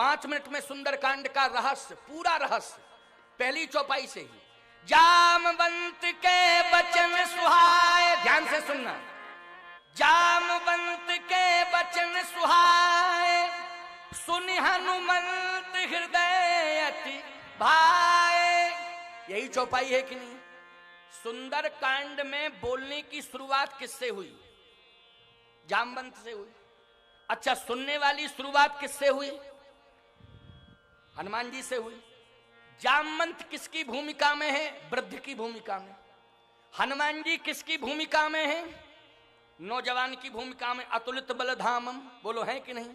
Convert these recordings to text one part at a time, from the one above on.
5 minute में सुंदरकांड का रहस्य, पूरा रहस्य पहली चौपाई से ही। जामवंत के वचन सुहाए, ध्यान से सुनना, जामवंत के वचन सुहाए, सुनि हनुमंत हृदय अति भाए। यही चौपाई है कि नहीं? सुंदर कांड में बोलने की शुरुआत किससे हुई? जामवंत से हुई। अच्छा, सुनने वाली शुरुआत किससे हुई? हनुमान जी से हुई। जामवंत किसकी भूमिका में है? वृद्ध की भूमिका में। हनुमान जी किसकी भूमिका में है? नौजवान की भूमिका में। अतुलित बलधामम, बोलो है कि नहीं?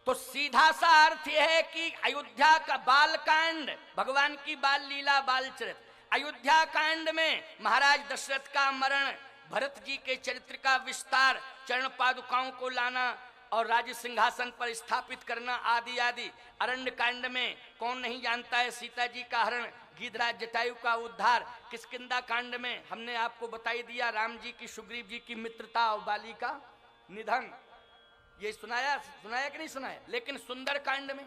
तो सीधा सा अर्थ यह है कि अयोध्या का बालकांड, भगवान की बाल लीला, बाल चरित्र, अयोध्या कांड में महाराज दशरथ का मरण, भरत जी के चरित्र का विस्तार, चरण पादुकाओं को लाना और राज्य सिंहासन पर स्थापित करना आदि आदि। अरण्य कांड में कौन नहीं जानता है सीता जी का हरण, गीधराज जटायु का उद्धार। किष्किंधा कांड में हमने आपको बताई दिया राम जी की सुग्रीव जी की मित्रता और बाली का निधन। ये सुनाया कि नहीं सुनाया? लेकिन सुंदर कांड में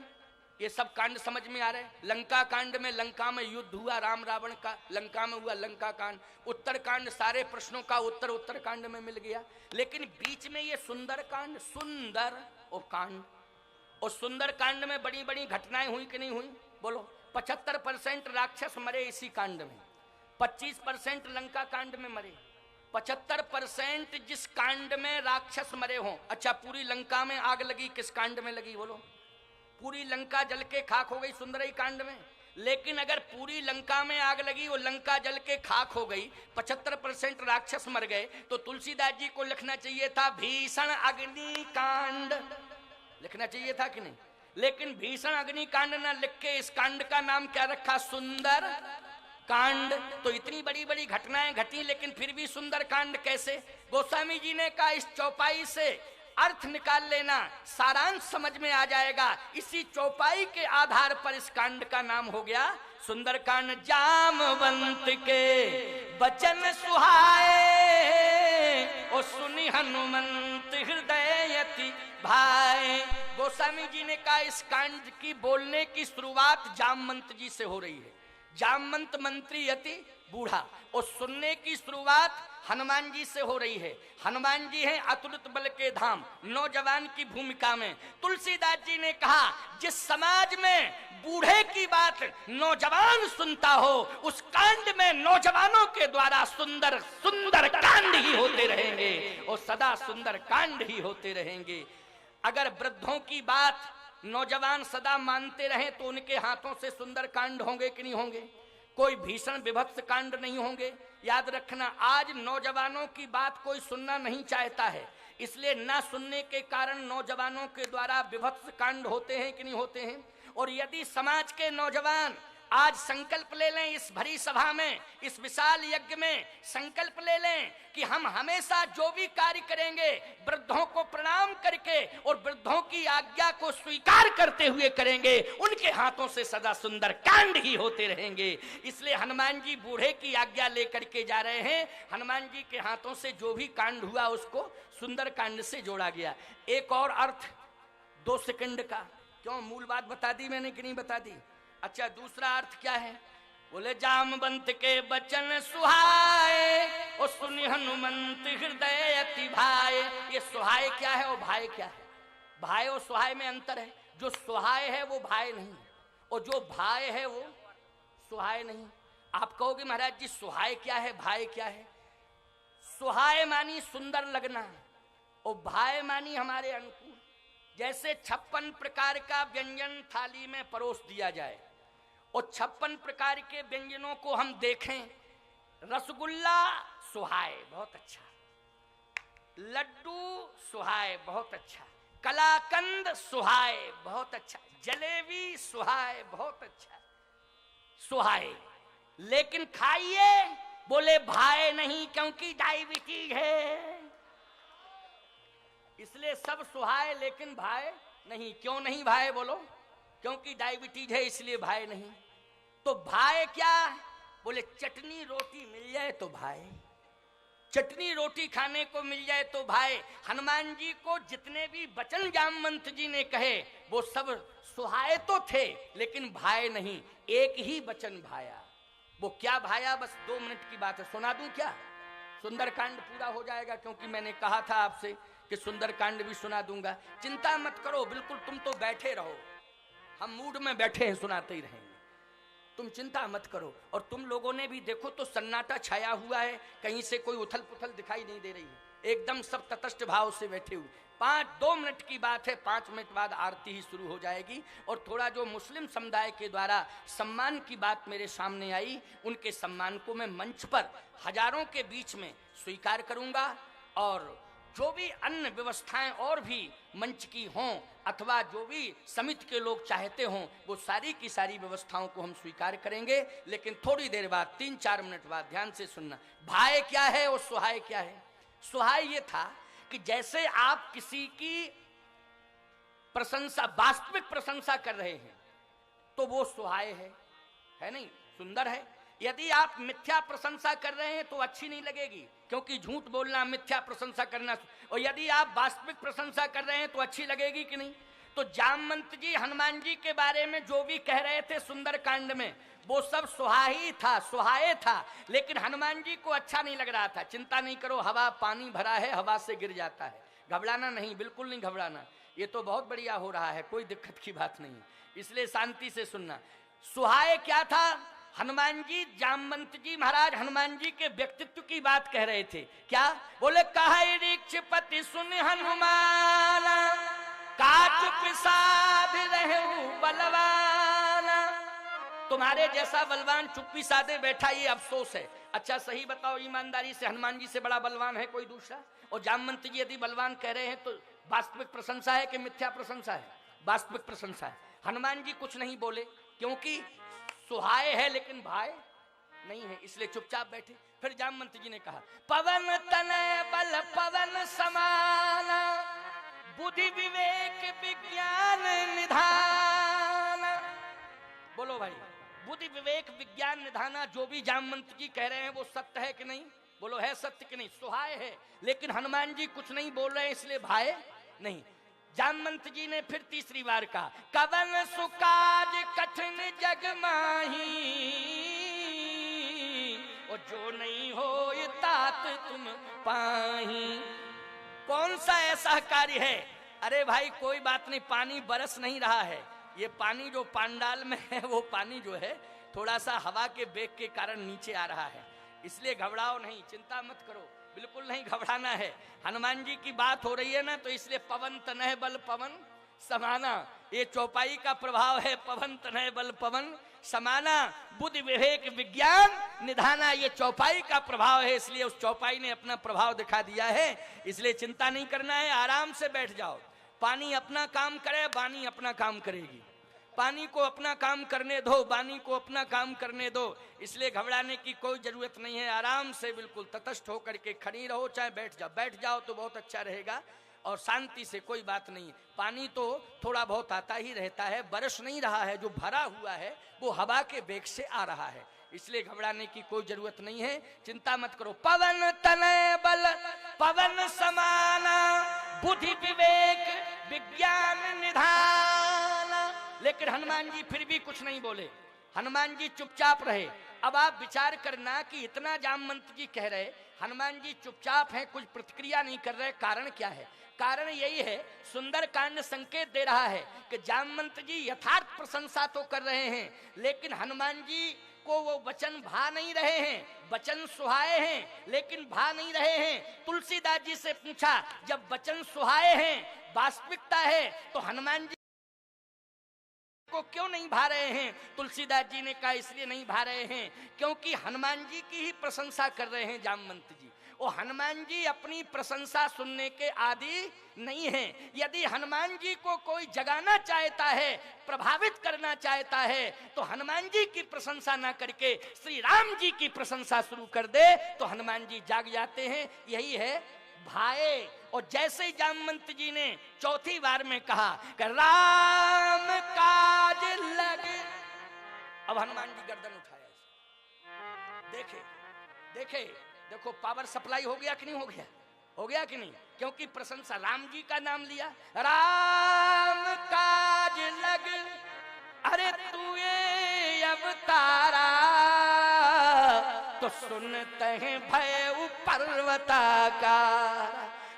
ये सब कांड समझ में आ रहे हैं। लंका कांड में लंका में युद्ध हुआ, राम रावण का, लंका में हुआ लंका कांड। उत्तर कांड सारे प्रश्नों का उत्तर उत्तर कांड में मिल गया। लेकिन बीच में ये सुंदर कांड, सुंदर और कांड, और सुंदर कांड में बड़ी बड़ी घटनाएं हुई कि नहीं हुई? बोलो। 75% राक्षस मरे इसी कांड में, 25% लंका कांड में मरे। 75% जिस कांड में राक्षस मरे हों। अच्छा, पूरी लंका में आग लगी, किस कांड में लगी? बोलो। पूरी लंका जल के खाक हो गई सुंदरई कांड में। लेकिन अगर पूरी लंका में आग लगी और लंका जल के खाक हो गई, 75% राक्षस मर गए, तो तुलसीदास जी को लिखना चाहिए था भीषण अग्नि कांड, लिखना चाहिए था कि नहीं? लेकिन भीषण अग्नि कांड ना लिख के इस कांड का नाम क्या रखा? सुंदर कांड। तो इतनी बड़ी बड़ी घटनाएं घटी, लेकिन फिर भी सुंदर कांड कैसे? गोस्वामी जी ने कहा इस चौपाई से अर्थ निकाल लेना, सारांश समझ में आ जाएगा। इसी चौपाई के आधार पर इस कांड का नाम हो गया सुंदर कांड। जामवंत के वचन सुहाए, और सुनि हनुमंत हृदय अति भाए। गोस्वामी जी ने कहा इस कांड की बोलने की शुरुआत जामवंत जी से हो रही है। जामवंत मंत्री अति बूढ़ा, और सुनने की शुरुआत हनुमान जी से हो रही है। हनुमान जी हैं अतुलित बल के धाम, नौजवान की भूमिका में। तुलसीदास जी ने कहा जिस समाज में बूढ़े की बात नौजवान सुनता हो, उस कांड में नौजवानों के द्वारा सुंदर सुंदर कांड ही होते रहेंगे, और सदा सुंदर कांड ही होते रहेंगे। अगर वृद्धों की बात नौजवान सदा मानते रहे तो उनके हाथों से सुंदर कांड होंगे कि नहीं होंगे? कोई भीषण विभत्स कांड नहीं होंगे। याद रखना, आज नौजवानों की बात कोई सुनना नहीं चाहता है, इसलिए ना सुनने के कारण नौजवानों के द्वारा विभत्स कांड होते हैं कि नहीं होते हैं। और यदि समाज के नौजवान आज संकल्प ले लें, इस भरी सभा में, इस विशाल यज्ञ में संकल्प ले लें कि हम हमेशा जो भी कार्य करेंगे वृद्धों को प्रणाम करके और वृद्धों की आज्ञा को स्वीकार करते हुए करेंगे, उनके हाथों से सदा सुंदर कांड ही होते रहेंगे। इसलिए हनुमान जी बूढ़े की आज्ञा लेकर के जा रहे हैं। हनुमान जी के हाथों से जो भी कांड हुआ उसको सुंदर कांड से जोड़ा गया। एक और अर्थ 2 सेकंड का, क्यों मूल बात बता दी मैंने कि नहीं बता दी? अच्छा, दूसरा अर्थ क्या है? बोले जामवंत के वचन सुहाए, और सुनि हनुमंत हृदय अति भाए। ये सुहाए क्या है और भाई क्या है? भाई और सुहाए में अंतर है। जो सुहाए है वो भाई नहीं, और जो भाई है वो सुहाए नहीं। आप कहोगे महाराज जी सुहाए क्या है, भाई क्या है? सुहाए मानी सुंदर लगना, और भाई मानी हमारे अनुकूल। जैसे 56 प्रकार का व्यंजन थाली में परोस दिया जाए, और 56 प्रकार के व्यंजनों को हम देखें। रसगुल्ला सुहाए, बहुत अच्छा। लड्डू सुहाए, बहुत अच्छा। कलाकंद सुहाए, बहुत अच्छा। जलेबी सुहाए, बहुत अच्छा। सुहाए, लेकिन खाइए, बोले भाई नहीं, क्योंकि डायबिटीज है, इसलिए सब सुहाए लेकिन भाई नहीं। क्यों नहीं भाई? बोलो। क्योंकि डायबिटीज है इसलिए भाई नहीं। तो भाई क्या? बोले चटनी रोटी मिल जाए तो भाई। चटनी रोटी खाने को मिल जाए तो भाए। हनुमान जी को जितने भी वचन जामवंत जी ने कहे वो सब सुहाए तो थे, लेकिन भाए नहीं। एक ही वचन भाया। वो क्या भाया, बस 2 मिनट की बात है, सुना दूं क्या? सुंदरकांड पूरा हो जाएगा, क्योंकि मैंने कहा था आपसे कि सुंदरकांड भी सुना दूंगा। चिंता मत करो, बिल्कुल तुम तो बैठे रहो, हम मूड में बैठे हैं, सुनाते ही रहेंगे, तुम चिंता मत करो। और तुम लोगों ने भी देखो तो सन्नाटा छाया हुआ है, कहीं से कोई उथल पुथल दिखाई नहीं दे रही है, एकदम सब तटस्थ भाव से बैठे हुए। 2 मिनट की बात है, 5 मिनट बाद आरती ही शुरू हो जाएगी। और थोड़ा जो मुस्लिम समुदाय के द्वारा सम्मान की बात मेरे सामने आई, उनके सम्मान को मैं मंच पर हजारों के बीच में स्वीकार करूंगा। और जो भी अन्य व्यवस्थाएं और भी मंच की हों अथवा जो भी समिति के लोग चाहते हों, वो सारी की सारी व्यवस्थाओं को हम स्वीकार करेंगे। लेकिन थोड़ी देर बाद, 3-4 मिनट बाद ध्यान से सुनना। भाई क्या है और सुहाय क्या है? सुहाय ये था कि जैसे आप किसी की प्रशंसा, वास्तविक प्रशंसा कर रहे हैं तो वो सुहाय है नहीं, सुंदर है। यदि आप मिथ्या प्रशंसा कर रहे हैं तो अच्छी नहीं लगेगी, क्योंकि झूठ बोलना, मिथ्या प्रशंसा करना। और यदि आप वास्तविक प्रशंसा कर रहे हैं तो अच्छी लगेगी कि नहीं। तो जामवंत जी हनुमान जी के बारे में जो भी कह रहे थे सुंदरकांड में, वो सब सुहाई था, सुहाए था, लेकिन हनुमान जी को अच्छा नहीं लग रहा था। चिंता नहीं करो, हवा पानी भरा है, हवा से गिर जाता है, घबराना नहीं, बिल्कुल नहीं घबराना। ये तो बहुत बढ़िया हो रहा है, कोई दिक्कत की बात नहीं, इसलिए शांति से सुनना। सुहाए क्या था? हनुमान जी, जामवंत जी महाराज हनुमान जी के व्यक्तित्व की बात कह रहे थे। क्या बोले? कहे ऋक्षपति सुन हनुमान, काच पिसाद रहु बलवाना। तुम्हारे जैसा बलवान चुप्पी साधे बैठा, ये अफसोस है। अच्छा सही बताओ ईमानदारी से, हनुमान जी से बड़ा बलवान है कोई दूसरा? और जामवंत जी यदि बलवान कह रहे हैं तो वास्तविक प्रशंसा है कि मिथ्या प्रशंसा है? वास्तविक प्रशंसा है। हनुमान जी कुछ नहीं बोले, क्योंकि सुहाए है लेकिन भाई नहीं है, इसलिए चुपचाप बैठे। फिर जामवंत जी ने कहा, पवन तनय बल पवन समाना, बुद्धि विवेक विज्ञान निधान। बोलो भाई, बुद्धि विवेक विज्ञान निधाना, जो भी जामवंत जी कह रहे हैं वो सत्य है कि नहीं? बोलो है सत्य कि नहीं? सुहाय है, लेकिन हनुमान जी कुछ नहीं बोल रहे हैं, इसलिए भाई नहीं। जामवंत जी ने फिर तीसरी बार कहा, कवन सुकाज कठिन जग माही, और जो नहीं हो ये तात तुम पाही। कौन सा ऐसा कार्य है? अरे भाई कोई बात नहीं, पानी बरस नहीं रहा है, ये पानी जो पांडाल में है वो पानी जो है थोड़ा सा हवा के वेग के कारण नीचे आ रहा है, इसलिए घबराओ नहीं, चिंता मत करो, बिल्कुल नहीं घबराना है। हनुमान जी की बात हो रही है ना, तो इसलिए पवन तनय बल पवन समाना, ये चौपाई का प्रभाव है। पवन तनय बल पवन समाना, बुद्धि विवेक विज्ञान निधाना, ये चौपाई का प्रभाव है, इसलिए उस चौपाई ने अपना प्रभाव दिखा दिया है। इसलिए चिंता नहीं करना है, आराम से बैठ जाओ। पानी अपना काम करे, वाणी अपना काम करेगी। पानी को अपना काम करने दो, वाणी को अपना काम करने दो, इसलिए घबराने की कोई जरूरत नहीं है। आराम से बिल्कुल तटस्थ होकर के खड़ी रहो, चाहे बैठ जाओ तो बहुत अच्छा रहेगा, और शांति से, कोई बात नहीं। पानी तो थोड़ा बहुत आता ही रहता है, बरस नहीं रहा है, जो भरा हुआ है वो हवा के वेग से आ रहा है, इसलिए घबराने की कोई जरूरत नहीं है, चिंता मत करो। पवन तनय बल पवन समाना, बुद्धि विवेक विज्ञान निधाना। लेकिन हनुमान जी फिर भी कुछ नहीं बोले, हनुमान जी चुपचाप रहे। अब आप विचार करना कि इतना जामवंत जी कह रहे, हनुमान जी चुपचाप हैं, कुछ प्रतिक्रिया नहीं कर रहे, कारण क्या है? कारण यही है, सुंदरकांड संकेत दे रहा है कि जामवंत जी यथार्थ प्रशंसा तो कर रहे हैं, लेकिन हनुमान जी को वो वचन भा नहीं रहे हैं। वचन सुहाए हैं लेकिन भा नहीं रहे हैं। तुलसीदास जी से पूछा, जब वचन सुहाए हैं, वास्तविकता है, तो हनुमान जी को क्यों नहीं भा रहे हैं? तुलसीदास जी ने कहा, इसलिए नहीं भा रहे हैं क्योंकि हनुमान जी की ही प्रशंसा कर रहे हैं जामवंत जी, और हनुमान जी अपनी प्रशंसा सुनने के आदि नहीं हैं। यदि हनुमान जी को कोई जगाना चाहता है, प्रभावित करना चाहता है, तो हनुमान जी की प्रशंसा ना करके श्री राम जी की प्रशंसा शुरू कर दे तो हनुमान जी जाग जाते हैं। यही है भाए। और जैसे ही जामवंत जी ने चौथी बार में कहा कि राम काज लगे, अब हनुमान जी गर्दन उठाया, देखे देखे देखो पावर सप्लाई हो गया कि नहीं हो गया? हो गया कि नहीं? क्योंकि प्रशंसा, राम जी का नाम लिया, राम काज लग अरे तू ये अवतारा, तो सुनते हैं भय पर्वताकार।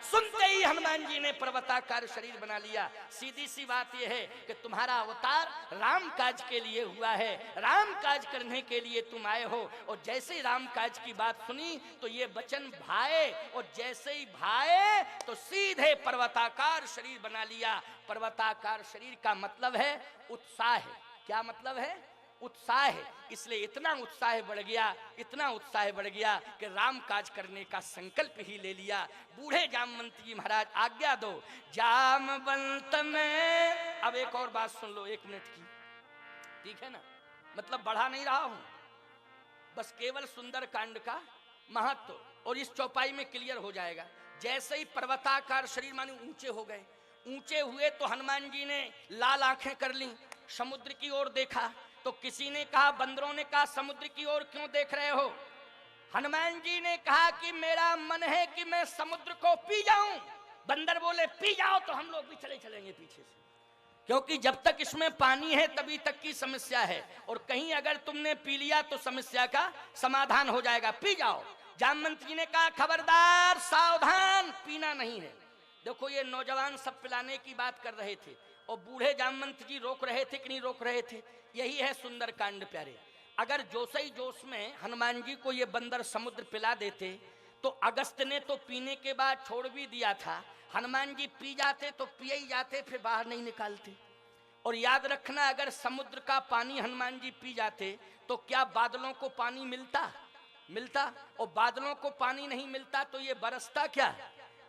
सुनते ही हनुमान जी ने पर्वताकार शरीर बना लिया। सीधी सी बात यह है कि तुम्हारा अवतार राम काज के लिए हुआ है, राम काज करने के लिए तुम आए हो। और जैसे ही राम काज की बात सुनी तो ये वचन भाए, और जैसे ही भाए तो सीधे पर्वताकार शरीर बना लिया। पर्वताकार शरीर का मतलब है उत्साह है। क्या मतलब है? उत्साह है। इसलिए इतना उत्साह बढ़ गया, इतना उत्साह बढ़ गया कि राम काज करने का संकल्प ही ले लिया। बूढ़े जामवंत जी महाराज आज्ञा दो जामवंत में। अब एक और बात सुन लो 1 मिनट की, ठीक है ना? मतलब बढ़ा नहीं रहा हूं, बस केवल सुंदर कांड का महत्व और इस चौपाई में क्लियर हो जाएगा। जैसे ही पर्वताकार शरीर माने ऊंचे हो गए, ऊंचे हुए तो हनुमान जी ने लाल आंखें कर ली, समुद्र की ओर देखा। तो किसी ने कहा, बंदरों ने कहा, समुद्र की ओर क्यों देख रहे हो? हनुमान जी ने कहा कि मेरा मन है कि मैं समुद्र को पी जाऊं। बंदर बोले पी जाओ तो हम लोग भी चले चलेंगे पीछे से, क्योंकि जब तक इसमें पानी है तभी तक की समस्या है, और कहीं अगर तुमने पी लिया तो समस्या का समाधान हो जाएगा, पी जाओ। जामवंत जी ने कहा खबरदार, सावधान, पीना नहीं है। देखो ये नौजवान सब पिलाने की बात कर रहे थे और बूढ़े जामवंत जी रोक रहे थे कि नहीं रोक रहे थे? यही है सुंदर कांड प्यारे। अगर जोश ही जोश में हनुमान जी को ये बंदर समुद्र पिला देते तो अगस्त ने तो पीने के बाद छोड़ भी दिया था, हनुमान जी पी जाते तो पिए ही जाते, फिर बाहर नहीं निकालते। और याद रखना, अगर समुद्र का पानी हनुमान जी पी जाते तो क्या बादलों को पानी मिलता? और बादलों को पानी नहीं मिलता तो ये बरसता क्या?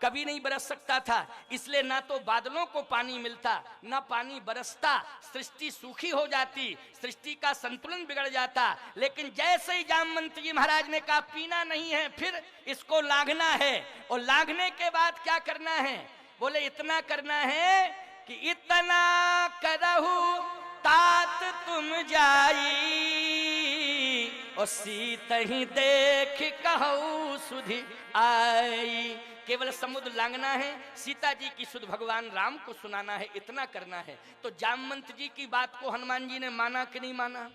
कभी नहीं बरस सकता था। इसलिए ना तो बादलों को पानी मिलता, ना पानी बरसता, सृष्टि सूखी हो जाती, सृष्टि का संतुलन बिगड़ जाता। लेकिन जैसे ही जामवंत जी महाराज ने कहा पीना नहीं है, फिर इसको लांघना है। और लांघने के बाद क्या करना है? बोले इतना करना है कि इतना करहु तात तुम जाई, और सीत ही देख कहू सुधि आई। केवल समुद्र लांघना है, सीता जी की सुध भगवान राम को सुनाना है, इतना करना है। तो जामवंत जी की बात को हनुमान जी ने माना कि नहीं माना?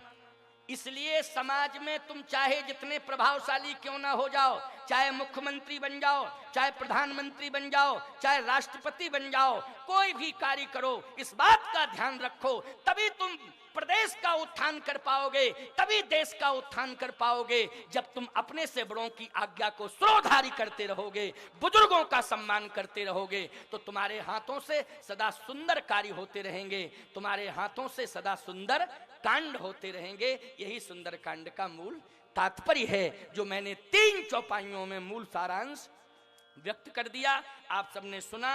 इसलिए समाज में तुम चाहे जितने प्रभावशाली क्यों ना हो जाओ, चाहे मुख्यमंत्री बन जाओ, चाहे प्रधानमंत्री बन जाओ, चाहे राष्ट्रपति बन जाओ, कोई भी कार्य करो, इस बात का ध्यान रखो, तभी तुम प्रदेश का उत्थान कर पाओगे, तभी देश का उत्थान कर पाओगे, जब तुम अपने से बड़ों की आज्ञा को सिरोधारी करते रहोगे, बुजुर्गों का सम्मान करते रहोगे, तो तुम्हारे हाथों से सदा सुंदर कार्य होते रहेंगे, तुम्हारे हाथों से सदा सुंदर कांड होते रहेंगे। यही सुंदर कांड का मूल तात्पर्य है, जो मैंने 3 चौपाइयों में मूल सारांश व्यक्त कर दिया। आप सबने सुना।